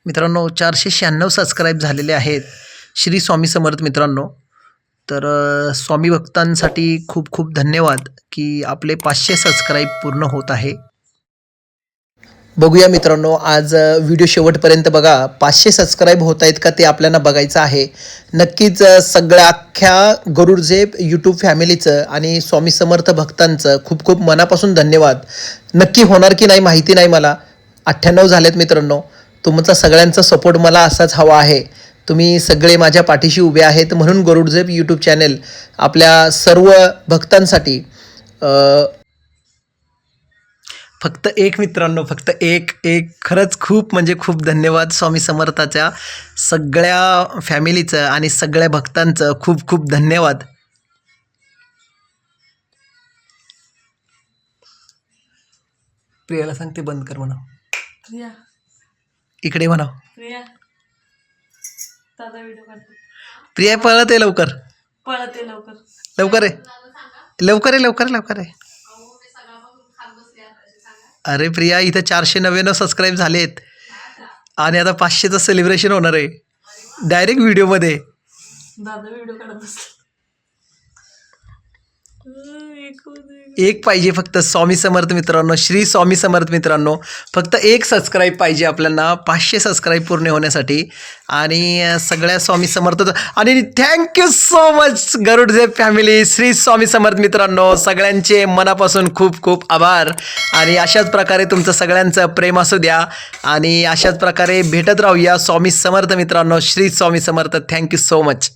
मित्रांनो 496 सबस्क्राईब झालेले आहेत. श्री स्वामी समर्थ मित्रांनो. तर स्वामी भक्तांसाठी खूप खूप धन्यवाद की आपले 500 सबस्क्राईब पूर्ण होत आहे. बघूया मित्रांनो, आज व्हिडिओ शेवटपर्यंत बघा. 500 सबस्क्राईब होत आहेत का ते आपल्याला बघायचं आहे. नक्कीच सगळ्या अख्ख्या गरुडझेप यूट्यूब फॅमिलीचं आणि स्वामी समर्थ भक्तांचं खूप खूप मनापासून धन्यवाद. नक्की होणार की नाही माहिती नाही मला. 98 झालेत मित्रांनो. तुमचा सगळ्यांचा सपोर्ट मला असाच हवा आहे. तुम्ही सगळे माझ्या पाठीशी उभे आहेत म्हणून गरुडझेप यूट्यूब चॅनेल आपल्या सर्व भक्तांसाठी फक्त एक मित्रांनो, फक्त एक खरंच खूप म्हणजे खूप धन्यवाद स्वामी समर्थाच्या सगळ्या फॅमिलीचं आणि सगळ्या भक्तांचं खूप खूप धन्यवाद. प्रियाला सांगते बंद कर म्हणा. प्रिया इकडे म्हणा. प्रिया दादा व्हिडिओ काढतो. प्रिया पळत आहे, लवकर पळते लवकर लवकर आहे, लवकर आहे, लवकर लवकर आहे. अरे प्रिया, इथं 499 सबस्क्राईब झालेत आणि आता 500चं सेलिब्रेशन होणार आहे डायरेक्ट व्हिडिओमध्ये. दादा व्हिडिओ काढत बसला. एक पाहिजे फक्त स्वामी समर्थ मित्रांनो, श्री स्वामी समर्थ मित्रांनो. फक्त एक सबस्क्राईब पाहिजे आपल्याला 500 सबस्क्राईब पूर्ण होण्यासाठी. आणि सगळ्या स्वामी समर्थ आणि thank you so much Garudzep family, Shri Swami Samarth मित्रांनो. सगळ्यांचे मनापासून खूप खूप आभार. आणि अशाच प्रकारे तुमचं सगळ्यांचं प्रेम असू द्या आणि अशाच प्रकारे भेटत राहूया. स्वामी समर्थ मित्रांनो, Shri Swami Samarth. Thank you so much.